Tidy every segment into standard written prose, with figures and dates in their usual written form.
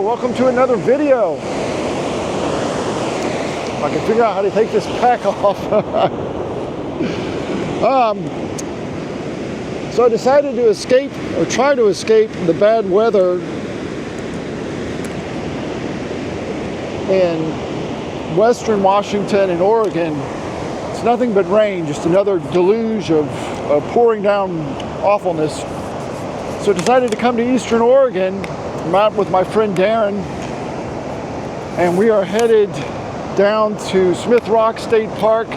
welcome to another video. If I can figure out how to take this pack off. So I decided to escape, or try to escape, the bad weather in western Washington and Oregon. It's nothing but rain, just another deluge of pouring down awfulness. So I decided to come to eastern Oregon. I'm out with my friend Darren, and we are headed down to Smith Rock State Park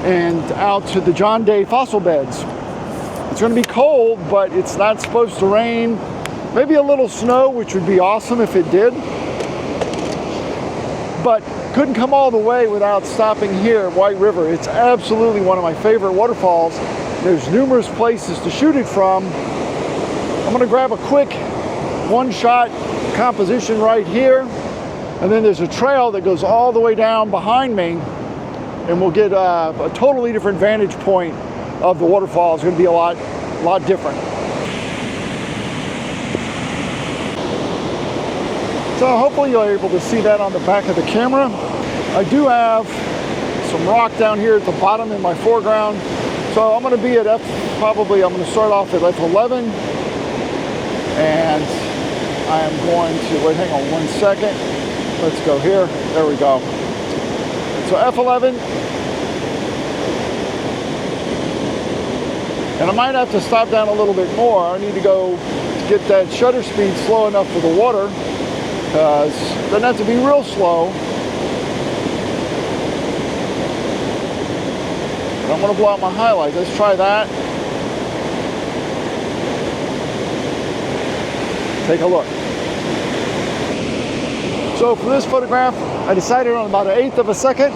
and out to the John Day fossil beds. It's going to be cold, but it's not supposed to rain. Maybe a little snow, which would be awesome if it did. But couldn't come all the way without stopping here at White River. It's absolutely one of my favorite waterfalls. There's numerous places to shoot it from. I'm going to grab a quick one-shot composition right here, and then there's a trail that goes all the way down behind me, and we'll get a totally different vantage point of the waterfall. It's going to be a lot different. So hopefully you're able to see that on the back of the camera. I do have some rock down here at the bottom in my foreground, so I'm going to be at I'm going to start off at F11, and I am going to, wait, hang on 1 second. Let's go here. There we go. So F11. And I might have to stop down a little bit more. I need to go get that shutter speed slow enough for the water, because it doesn't have to be real slow. I don't want to blow out my highlights. Let's try that. Take a look. So for this photograph, I decided on about 1/8 of a second,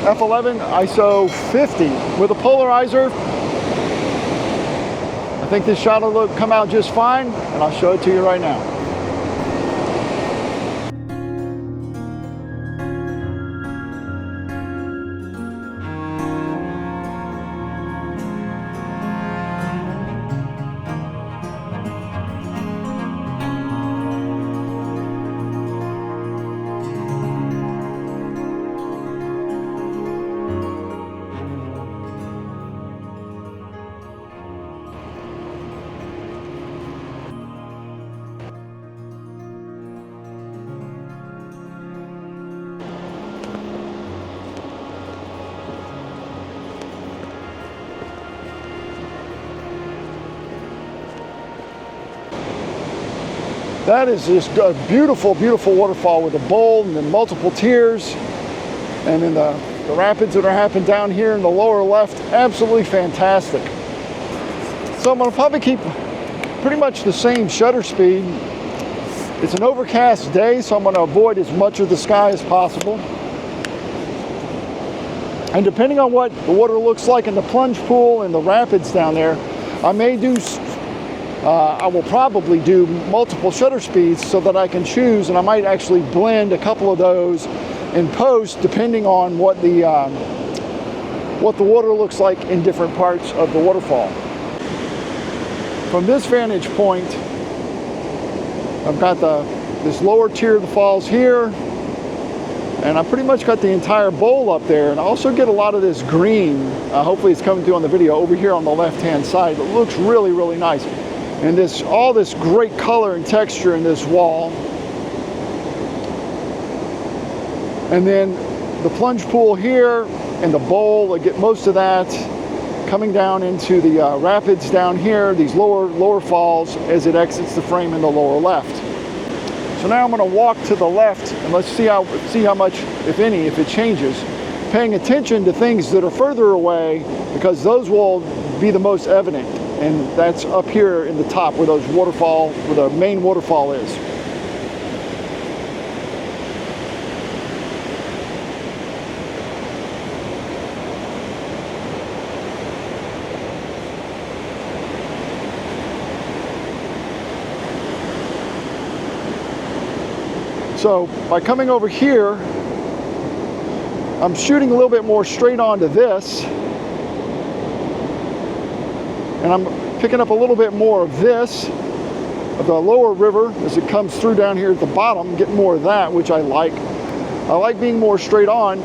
F11, ISO 50 with a polarizer. I think this shot will come out just fine, and I'll show it to you right now. That is just a beautiful, beautiful waterfall with a bowl and then multiple tiers. And then the rapids that are happening down here in the lower left, absolutely fantastic. So I'm gonna probably keep pretty much the same shutter speed. It's an overcast day, so I'm gonna avoid as much of the sky as possible. And depending on what the water looks like in the plunge pool and the rapids down there, I will probably do multiple shutter speeds so that I can choose, and I might actually blend a couple of those in post depending on what the water looks like in different parts of the waterfall. From this vantage point, I've got this lower tier of the falls here, and I pretty much got the entire bowl up there, and I also get a lot of this green. Hopefully it's coming through on the video over here on the left-hand side. It looks really, really nice. And all this great color and texture in this wall. And then the plunge pool here and the bowl, I get most of that coming down into the rapids down here, these lower falls as it exits the frame in the lower left. So now I'm going to walk to the left, and let's see how much, if any, if it changes. Paying attention to things that are further away, because those will be the most evident. And that's up here in the top where where the main waterfall is. So by coming over here, I'm shooting a little bit more straight onto this. And I'm picking up a little bit more of this, the lower river as it comes through down here at the bottom, get more of that, which I like. I like being more straight on.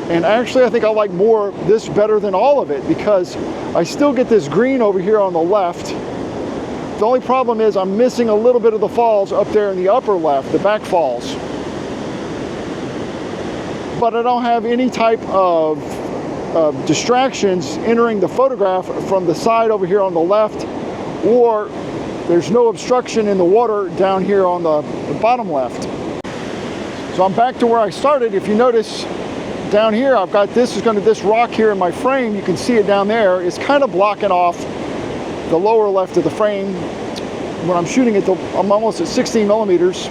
And actually, I think I like more this better than all of it because I still get this green over here on the left. The only problem is I'm missing a little bit of the falls up there in the upper left, the back falls. But I don't have any type of distractions entering the photograph from the side over here on the left, or there's no obstruction in the water down here on the bottom left. So I'm back to where I started. If you notice down here, I've got this rock here in my frame. You can see it down there. It's kind of blocking off the lower left of the frame. When I'm shooting it, I'm almost at 16 millimeters.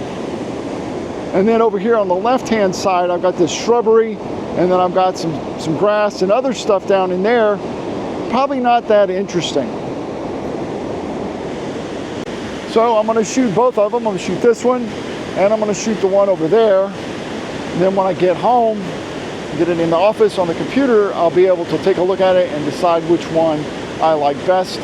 And then over here on the left-hand side, I've got this shrubbery, and then I've got some grass and other stuff down in there. Probably not that interesting. So I'm going to shoot both of them. I'm going to shoot this one, and I'm going to shoot the one over there. And then when I get home, get it in the office on the computer, I'll be able to take a look at it and decide which one I like best.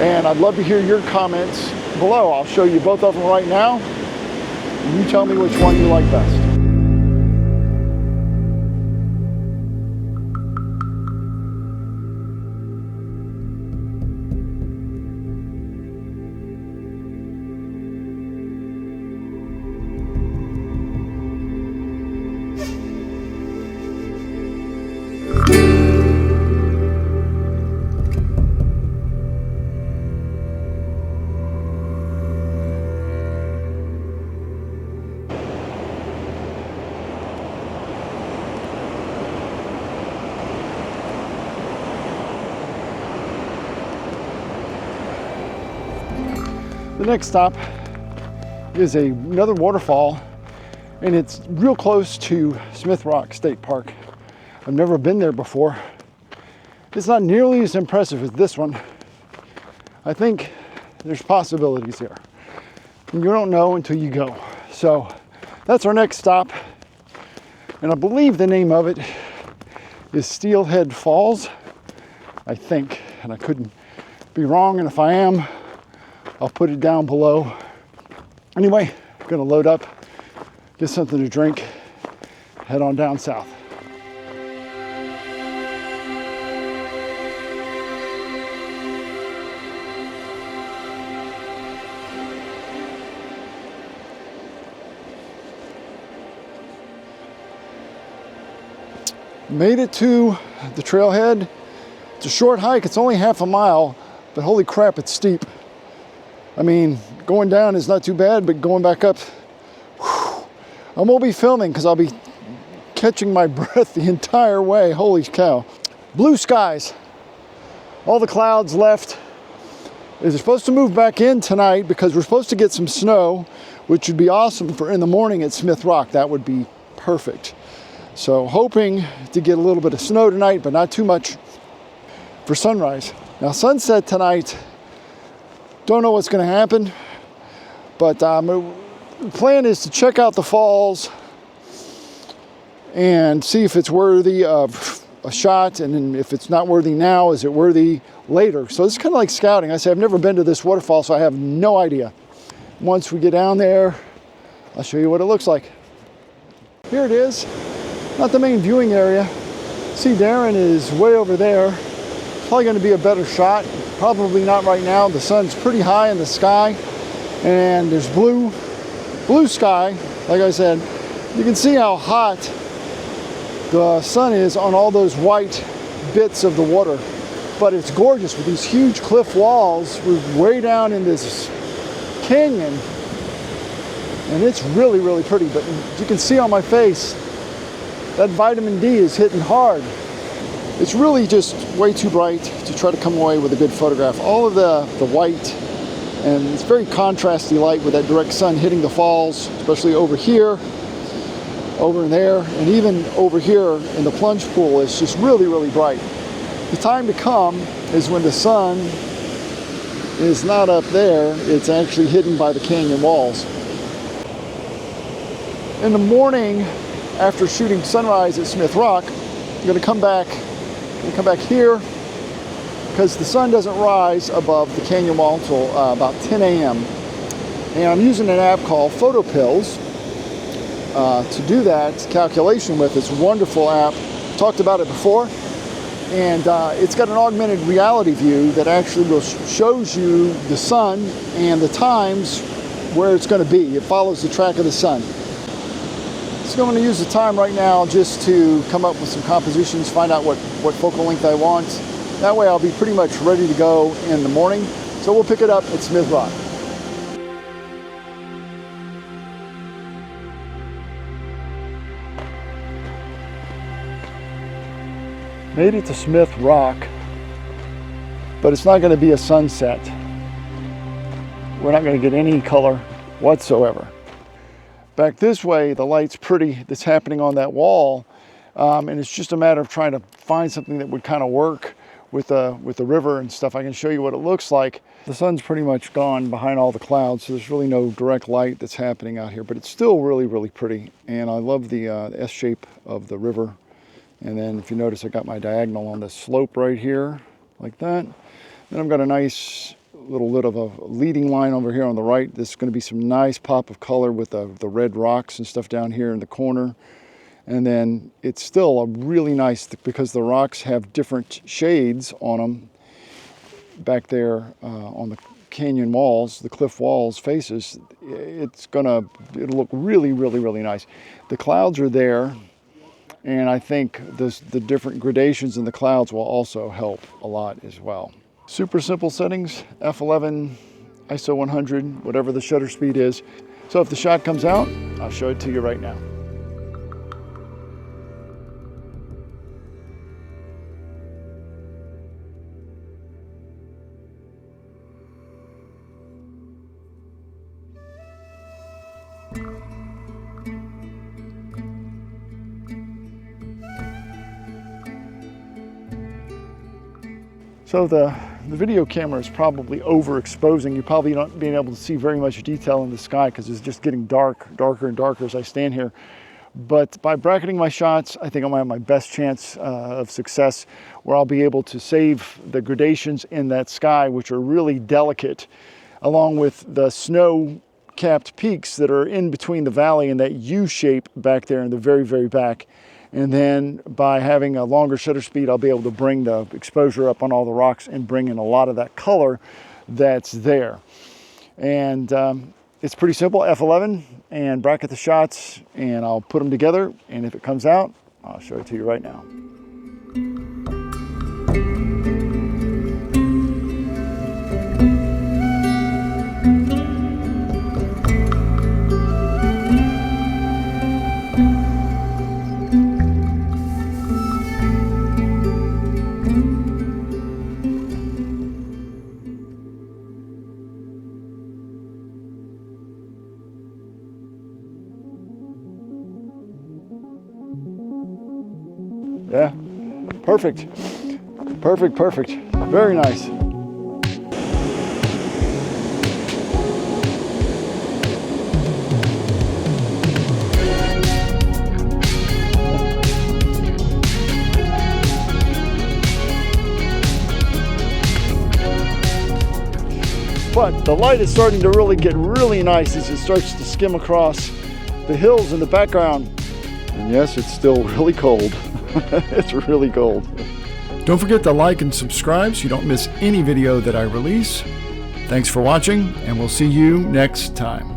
And I'd love to hear your comments below. I'll show you both of them right now. And you tell me which one you like best. The next stop is another waterfall, and it's real close to Smith Rock State Park. I've never been there before. It's not nearly as impressive as this one. I think there's possibilities here. And you don't know until you go. So that's our next stop. And I believe the name of it is Steelhead Falls, I think. And I couldn't be wrong, and if I am, I'll put it down below. Anyway, I'm gonna load up, get something to drink, head on down south. Made it to the trailhead. It's a short hike, it's only half a mile, but holy crap, it's steep. I mean, going down is not too bad, but going back up, whew, I won't be filming because I'll be catching my breath the entire way. Holy cow. Blue skies. All the clouds left. They're supposed to move back in tonight because we're supposed to get some snow, which would be awesome for in the morning at Smith Rock. That would be perfect. So hoping to get a little bit of snow tonight, but not too much for sunrise. Now sunset tonight, don't know what's going to happen, but the plan is to check out the falls and see if it's worthy of a shot, and then if it's not worthy now, is it worthy later? So it's kind of like scouting. I say I've never been to this waterfall, so I have no idea. Once we get down there, I'll show you what it looks like. Here it is, not the main viewing area. See, Darren is way over there. Probably going to be a better shot. Probably not right now. The sun's pretty high in the sky, and there's blue sky. Like I said, you can see how hot the sun is on all those white bits of the water. But it's gorgeous with these huge cliff walls. We're way down in this canyon, and it's really, really pretty. But you can see on my face, that vitamin D is hitting hard. It's really just way too bright to try to come away with a good photograph. All of the white, and it's very contrasty light with that direct sun hitting the falls, especially over here, over in there, and even over here in the plunge pool. It's just really, really bright. The time to come is when the sun is not up there, it's actually hidden by the canyon walls. In the morning, after shooting sunrise at Smith Rock, I'm going to come back here, because the sun doesn't rise above the canyon wall until about 10 a.m. And I'm using an app called PhotoPills to do that calculation with. It's a wonderful app. Talked about it before. And it's got an augmented reality view that actually shows you the sun and the times where it's going to be. It follows the track of the sun. So I'm going to use the time right now just to come up with some compositions, find out what focal length I want. That way I'll be pretty much ready to go in the morning. So we'll pick it up at Smith Rock. Made it to Smith Rock, but it's not going to be a sunset. We're not going to get any color whatsoever. Back this way, the light's pretty that's happening on that wall, and it's just a matter of trying to find something that would kind of work with the river and stuff. I can show you what it looks like. The sun's pretty much gone behind all the clouds, so there's really no direct light that's happening out here, but it's still really, really pretty. And I love the S shape of the river. And then if you notice, I got my diagonal on the slope right here, like that. Then I've got a nice little bit of a leading line over here on the right. This is going to be some nice pop of color with the red rocks and stuff down here in the corner. And then it's still a really nice, because the rocks have different shades on them back there on the canyon walls, the cliff walls faces. It'll look really, really, really nice. The clouds are there. And I think the different gradations in the clouds will also help a lot as well. Super simple settings, f11, ISO 100, whatever the shutter speed is. So if the shot comes out, I'll show it to you right now. So the video camera is probably overexposing. You're probably not being able to see very much detail in the sky because it's just getting darker and darker as I stand here. But by bracketing my shots, I think I'm gonna have my best chance of success, where I'll be able to save the gradations in that sky, which are really delicate, along with the snow-capped peaks that are in between the valley and that U shape back there in the very, very back. And then by having a longer shutter speed, I'll be able to bring the exposure up on all the rocks and bring in a lot of that color that's there. And it's pretty simple, f11, and bracket the shots, and I'll put them together. And if it comes out, I'll show it to you right now. Yeah, perfect, perfect, perfect. Very nice. But the light is starting to really get really nice as it starts to skim across the hills in the background. And yes, it's still really cold. It's really cold. Don't forget to like and subscribe so you don't miss any video that I release. Thanks for watching, and we'll see you next time.